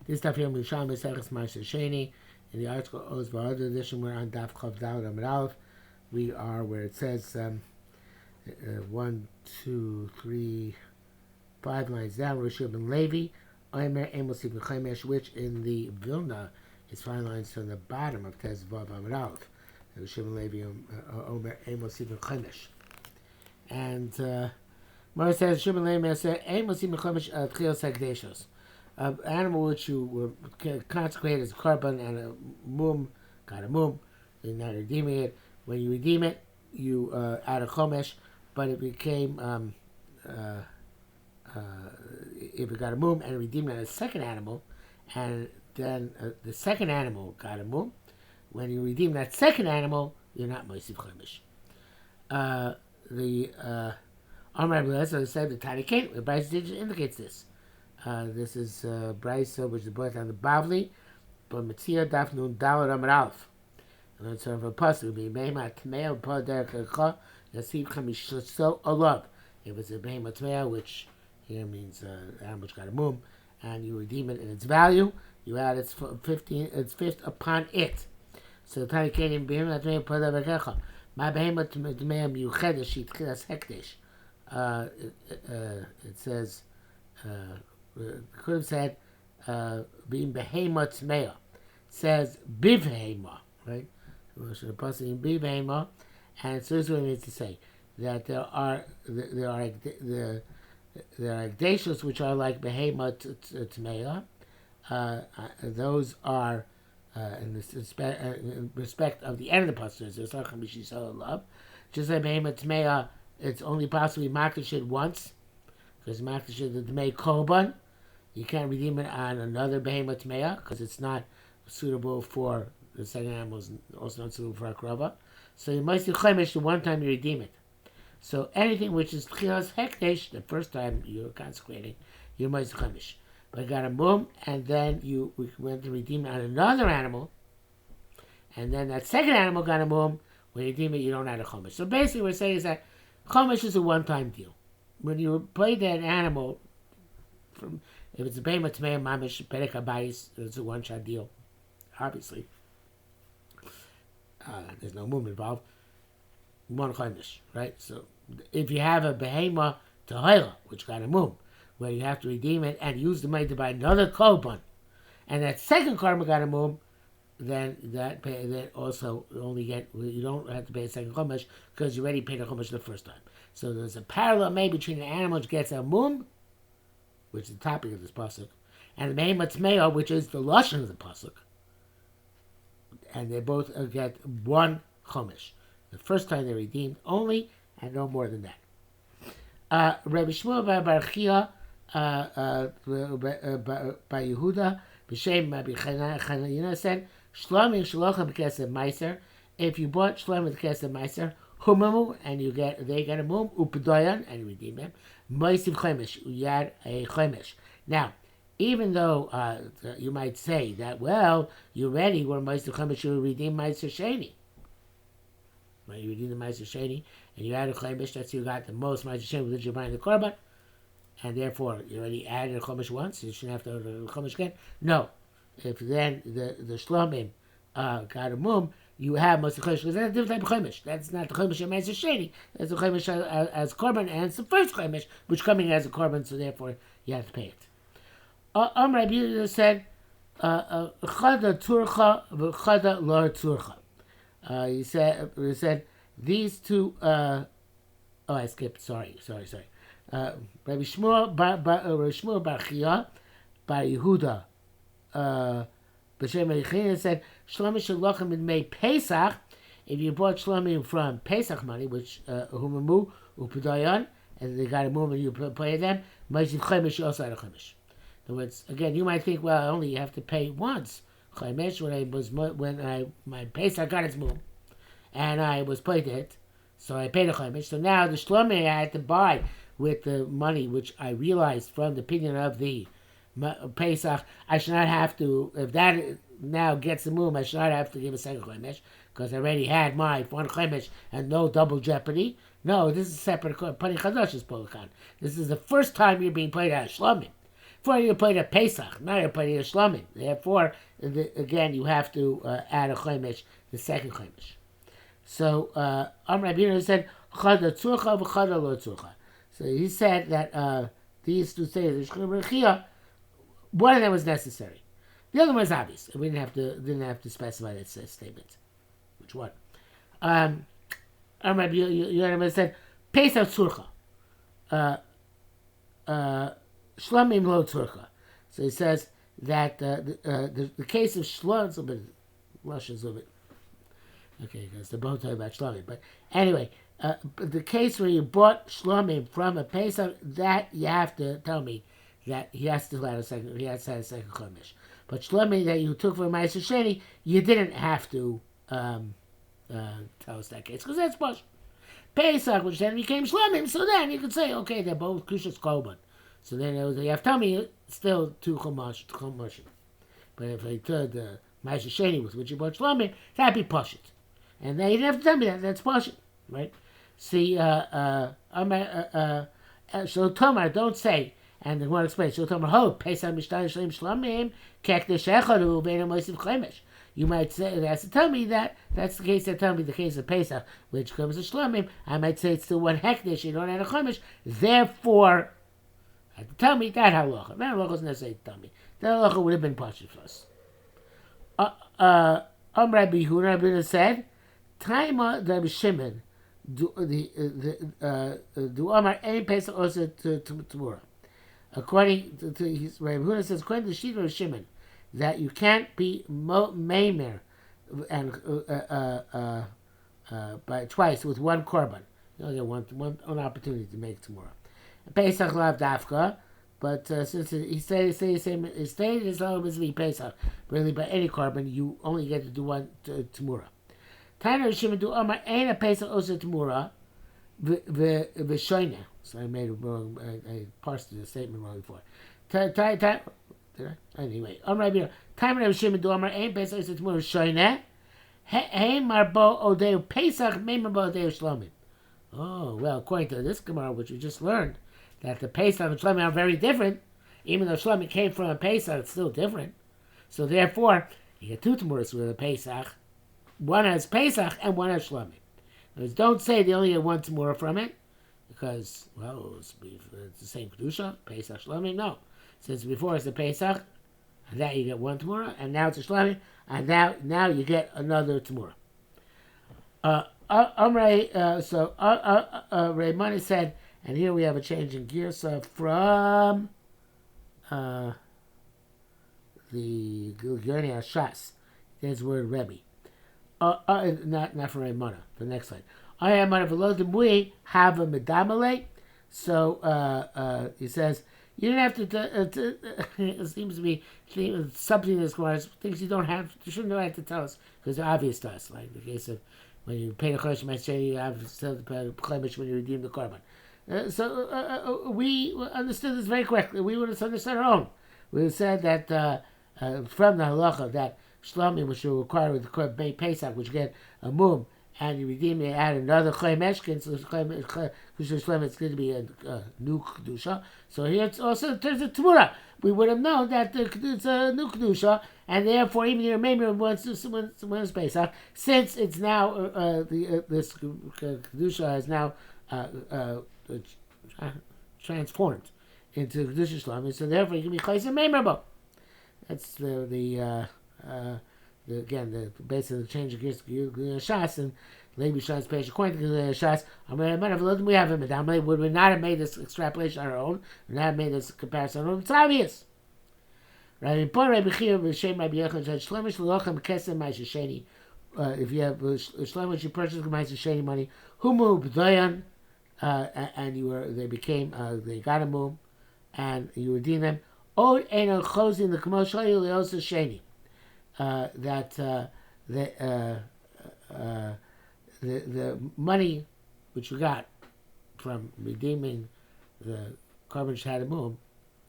This stuff here, Yerushalmi Seches Ma'aser Sheni. In the article Oz V'Hadar edition, we're on Daf Chav Daled Amud Aleph. We are where it says 1, 2, 3, 5 lines down. Roshua ben Levi, Omer Amos Ibn Chaimesh, which in the Vilna is 5 lines from the bottom of Tez Vav Amud Aleph. Roshua ben Levi, Omer Amos Ibn Chaimesh. And Mara says, Roshua ben Levi said, Amos Ibn Chaimesh Tchios Hagdeshos. An animal which you were consecrated as a korban and a mum, got a mum, you're not redeeming it. When you redeem it, you add a chomesh, but it became, if it got a mum and redeemed it as a second animal, and then the second animal got a mum, when you redeem that second animal, you're not moisiv chomesh. The Amar Abelazar said the Tarikin, the Bryce indicates this. This is Brisa, which is brought on the Bavli, but Metzia Daf Nun Daled Amud Aleph. And it's sort of a puzzle. Be Behema Tmei Pa Derech Echa Yasiv Chamishaso Olav. If it's a Behema Tmei, which here means animal which got a mum, and you redeem it in its value, you add its fifth upon it. So the Tani Kenim Behema Tmei Pa Derech Echa. My Behema Tmei Miuchedesh Shitchilas Hekdesh. It says. Could have said being behema tmeya. Says bivhema, right? Should have put in bivhema, and so this is what it means to say that there are gdashos which are like behema tmeya. Those are in respect of the end of the pasuk. There's not love. Just like behema tmeya, it's only possible to makish it once. Because makish the Dmei Korban, you can't redeem it on another Behema Tmeya because it's not suitable for the second animal, is also not suitable for a Krova. So you must do Chaimish the one time you redeem it. So anything which is Tchilas Hekdesh, the first time you're consecrating, you must do Chaimish. But you got a mum, and then you went to redeem it on another animal, and then that second animal got a mum, when you redeem it, you don't add a Chaimish. So basically what we're saying is that Chaimish is a one-time deal. When you play that animal, from if it's a Behema Tmeya Mamish Perek Habayis, it's a one-shot deal. Obviously, there's no mum involved. One chaimish, right? So if you have a Behema Tehila, which got a mum, where you have to redeem it and use the money to buy another korban, and that second korban got a mum, then that also only you don't have to pay a second chumash because you already paid a chumash the first time. So there's a parallel made between an animal which gets a mum, which is the topic of this pasuk, and the behema tmeya, which is the lashon of the pasuk, and they both get one chumash. The first time they're redeemed only, and no more than that. Rabbi Shmuel bar Chia by Yehuda b'shem Rabbi Chanina said, Shlomim shalochem b'kesef meiser. If you bought shlomim with kesef meiser, humamu, and they get a mum, upedoyan, and you redeem them. Moisiv chomesh, you add a chomesh. Now, even though you might say that, well, you already were moisiv chomesh, you redeem meiser sheni. When you redeem the meiser sheni, and you add a chomesh, that's you got the most meiser sheni with which you're buying the korban, and therefore you already added a chomesh once, you shouldn't have to add a chomesh again. No. If then the shlomim got a mum, you have most of the chomesh, because that's a different type of chomesh. That's not the chomesh of Meiser Sheni. That's the chomesh as korban, and it's the first chomesh which coming as a korban, so therefore you have to pay it. Rabbi Yehuda said, "Chada turcha v'chada lo turcha." He said these two. I skipped. Sorry. Rabbi Shmuel bar Chia bar Yehuda. B'shem Eichina said, Shlomi shalochem in May Pesach, if you bought Shlomi from Pesach money, which humamu upedayan, and they got a mum and you pay them, Ma'isiv Chaimish, you also had a Chaimish. In other words, again, you might think, well, only you have to pay once Chaimish when my Pesach got its mum, and I was paid it, so I paid a Chaimish. So now the Shlomi I had to buy with the money which I realized from the opinion of the Pesach, I should not have to, if that now gets the mum, I should not have to give a second chomesh, because I already had my one chomesh and no double jeopardy. No, this is separate. Pani Chadash is Polakan. This is the first time you're being paid out of Shlomim. For you put a Pesach, not you put a Shlomim. Therefore, again, you have to add a Chomesh, the second Chomesh. So, Rabbi Yehuda said, Chada Tzurcha v'Chada Lo Tzurcha. So he said that these two things, one of them was necessary. The other one was obvious. We didn't have to specify that statement. Which one? Rabbi Yehuda said, Pesach Tzurcha. Shlomim Lo Tzurcha. So he says that the case of Shlomim, it's a bit, Russia's a bit, okay, because they're both talking about Shlomim. But anyway, the case where you bought Shlomim from a Pesach, that you have to tell me that he has to have a second Chomesh. But Shlomim that you took from Ma'aser Sheni, you didn't have to tell us that case, because that's Posh. Pesach, which then became Shlomim, so then you could say, okay, they're both Kushas Korban. So then you have to tell me still two Chumash. But if I told the Ma'aser Sheni with which you bought Shlomim, that'd be Poshit. And then you didn't have to tell me that, that's Poshit, right? See, so Tomar, don't say, and the one explains, so Tomar, ho, Pesach Mishtay Shlem Shlomim, Kek Deshechadu, Beina Moisiv Chomesh. You might say, it has to tell me that, that's the case that tell me the case of Pesach, which comes to Shlomim. I might say it's still one hekdesh, you don't add a Chomesh, therefore, you have to tell me that halacha. That halacha is necessary to tell me. That halacha would have been partial for us. Rabbi Yehuda said, Taima Rabbi Shimon, do Amar ein Pesach also to Tamura. According to his, Rabbi Yehuda says, according to the Shita of Shimon, that you can't be maimer and by twice with one korban. You only get one opportunity to make Tamura. Pesach lav dafka, but since he stated his law is Pesach, really by any korban, you only get to do one Tamura. Tainer Shimon do Amar ein a Pesach also Tamura v'shoina. So I made a wrong. I parsed the statement wrong before. Did I? Anyway, Amar Rabbi Tainer Shimon do Amar ein Pesach also Tamura v'shoina. Hey marbo odeu Pesach meimar odeu Shlomim. Oh well, according to this Gemara, which we just learned, that the Pesach and Shlomim are very different. Even though Shlomim came from a Pesach, it's still different. So therefore, you get two Tamuras with a Pesach. One has Pesach and one has Shlomim. Don't say they only get one Tamura from it, because, well, it's the same Kedusha, Pesach, Shlomim. No. Since before it's the Pesach, and that you get one Tamura, and now it's a Shlomim, and now you get another Tamura. Raymani said, and here we have a change in gear, so from the Gilgurni Ashas, there's the word Rebbe. Not from Raymana, the next line. I am on a velodimui have a medamale. So he says, you don't have to, it seems to be something that's things you shouldn't have to tell us, because they're obvious to us, like the case of when you pay the Chodesh Ma'aseh, you have to tell the Chodesh when you redeem the Korban. We understood this very correctly. We would have understood our own. We said that from the halacha that Shlomim, which you require with the Korban Pesach, which get a mum, and you redeem it, add another Chodesh, so Shlomim, it's going to be a new Kedusha. So here it's also there's a Tamura. We would have known that it's a new Kedusha, and therefore even the remainder of one's Pesach, since it's now this Kedusha has now transformed into Kedusha Shlomim, so therefore you can be Chayes and Memorable. That's the based on the change of gears to Shas, and Levi Shas page according to Shas. We have him. Would we not have made this extrapolation on our own? We not have made this comparison on our own? It's obvious. Right? If you have Shlomo, you purchased the Ma'aser Sheni money, Humu B'doyan, and they got a mum, and you redeem them. Or Eno Chozin the K'moshayu Leosa Sheni. That the money which you got from redeeming the Korban Shadamum,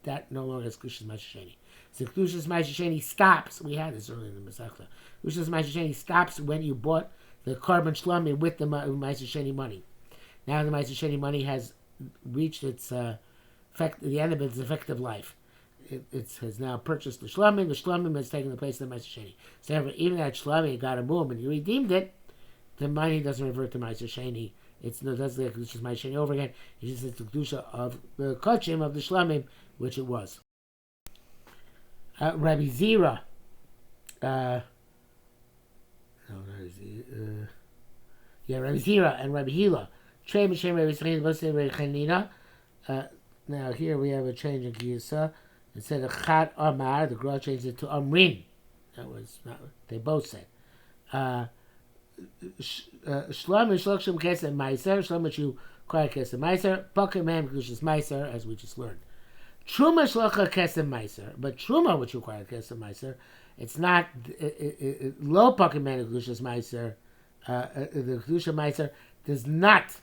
that no longer is Kedushas Ma'aser Sheni. So Kedushas Ma'aser Sheni stops. We had this earlier in the Masechta. Kedushas Ma'aser Sheni stops when you bought the Korban Shlomim with the Ma'aser Sheni money. Now the Ma'aser Sheni money has reached its the end of its effective life. it has now purchased the Shlomim. The Shlomim has taken the place of the Meiser Sheni. So even that Shlomim got a boom and you redeemed it, the money doesn't revert to Meiser Sheni. It doesn't like Kedusha's Meiser Sheni over again. It's just the Kedusha of the Kochim of the Shlomim, which it was. Rabbi Zira. Rabbi Zira and Rabbi Hila. Trey Mishem Rabbi Sachin, both say Rabbi Chanina. Now here we have a change in Giyasa. Instead of Chat Amar, the girl changed it to Amrin. That was not what they both said. Shlomo Shlokshim Kesem Meiser. Shlomo Shu Kwar Kesem Meiser. Pakim Mem Kedushas Meiser, as we just learned. Truma Shlocha Kesem Meiser. But Truma, which requires Kesem Meiser, it's not low Pakim Mem Kedushas Meiser. The Kedusha Meiser does not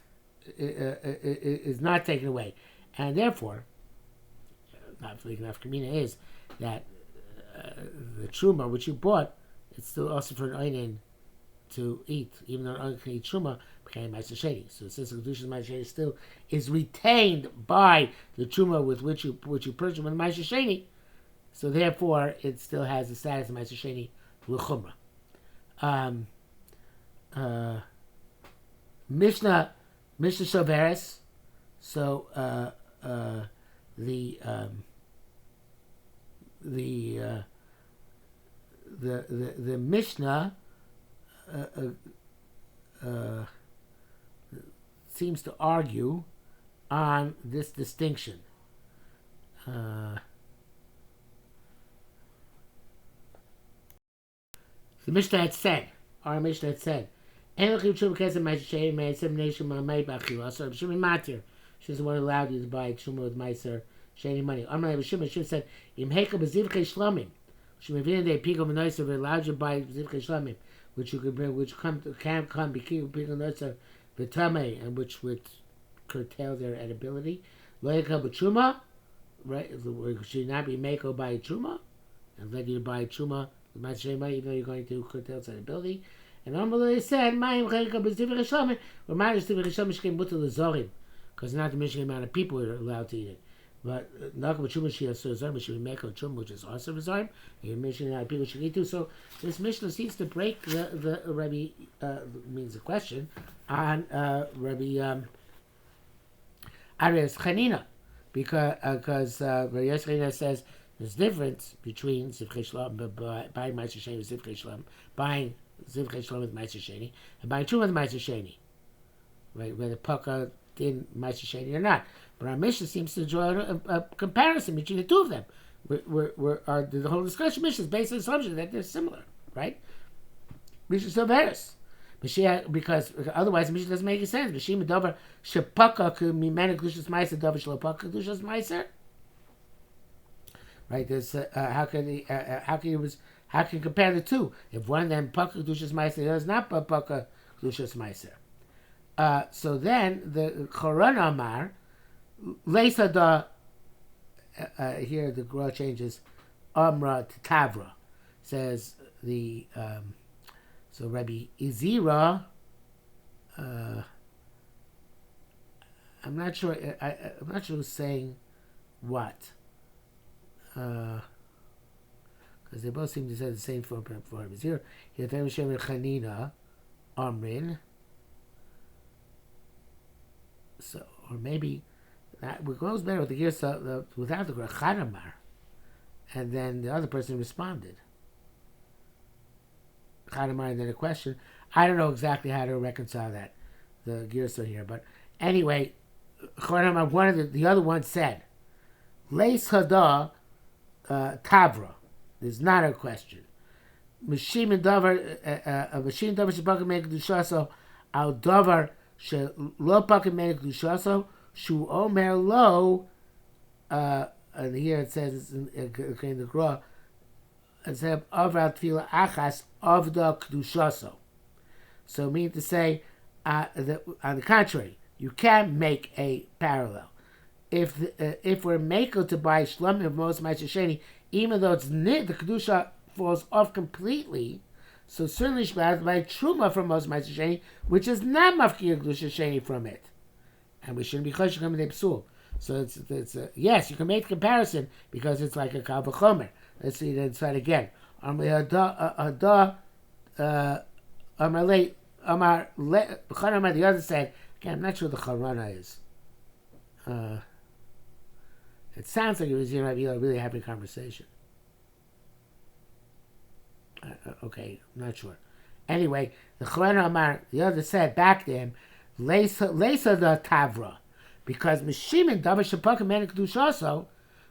is not taken away, and therefore, not for enough Kamina is that the truma which you bought, it's still also for an oinen to eat, even though an oinen can eat truma, became Meiser Sheni. So since the Kedusha Meiser Sheni still is retained by the truma with which you purchased with Meiser Sheni, so therefore it still has the status of Meiser Sheni l'chumra. Mishnah Soveres. So the Mishnah seems to argue on this distinction. The Mishnah had said, our Mishnah had said, she doesn't want to allow you to buy Truma with Meiser Sheni money. She said, she allowed you to buy Zivkei Shlamim, which you could bring, which can come and which would curtail their edibility. Right? Should not be Mako by Truma and let you buy Truma with Meiser Sheni money, even though you're going to curtail its edibility. And Amalei said, because not to mention the amount of people that are allowed to eat it. But should we make a chum, which is also reserved. You're mentioning how people should eat too. So this Mishnah seems to break the Rabbi means the question on Rabbi Arias Chanina, because Rabbi Arias Chanina says there's difference between Zivkei Shlam, buying Meiser Sheni with Zivkei Shlam, buying Zivkei Shlam with Meiser Sheni, and buying Truma with Meiser Sheni, right? Whether Paka did Meiser Sheni or not. But our Mishnah seems to draw a comparison between the two of them. The whole discussion Mishnah is based on the assumption that they're similar, right? Mishnah Soveres. Because otherwise Mishnah doesn't make any sense. Mishim Dover Shepaka Mimena Kedushas Meiser Dover Shlopaka Kedushas Meiser. Right? There's how can you compare the two? If one of them Paka Kedushas Meiser, the other is not Paka Kedushas Meiser. So then the Koran Amar Leisada, here the Gra changes Amra to Tavra. Says the so Rabbi Izira. I'm not sure. I'm not sure who's saying what. Because they both seem to say the same for Rabbi Izira. Here, Shem Chanina Amrin. So, or maybe that goes better with the Girsa without the Chadamar, and then the other person responded. Chadamar and then a question. I don't know exactly how to reconcile that, the Girsa here, but anyway, Chadamar, one of the other one said, Leis Hada Tavra. There's not a question. Mashim and Davar, Mashim Davar Shabaka Meg Dushaso, Al Davar. Lo pakim menik dushaso shu omer lo, and here it says in the Gra, it says avra tefila achas avda kedushaso. So meaning to say, on the contrary, you can make a parallel. If we're mako to buy shlamim of most Meiser Sheni, even though it's the kedusha falls off completely. So certainly she has to buy truma from most Meiser Sheni, which is not mafkir kedusha sheni from it, and we shouldn't be choshev coming to psul. So it's yes, you can make the comparison because it's like a kal v'chomer. Let's see it inside again. The other said, again, I'm not sure the Charana is. It sounds like it was really having a conversation. Okay, I'm not sure. Anyway, the Charana Amar, the other said back to him, Lesa the Tavra. Because Mishimin Davar Shapakim Men Kedushaso,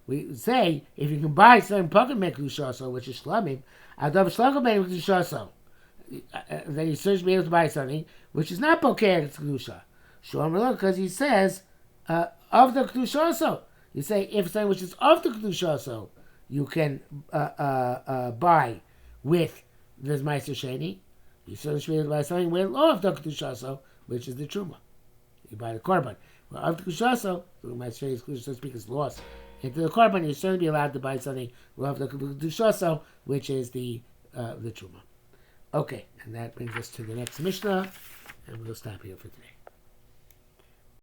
we say if you can buy certain Pakim Men Kedushaso, which is Shlamim, Davar Shlachim Men Kedushaso, then you certainly be able to buy something which is not Pokeh Kedusha. Shalom, because he says of the Kedushaso. You say if something which is of the Kedushaso you can buy with this Meiser Sheni, you certainly should be able to buy something with of the Kedushaso, which is the Truma. You buy the Korban. Well, of the Kedushaso, the Meiser Sheni's Kedusha, so to speak, is lost into the Korban. You certainly be allowed to buy something of the Kedushaso, which is the Truma. Okay, and that brings us to the next Mishnah, and we'll stop here for today.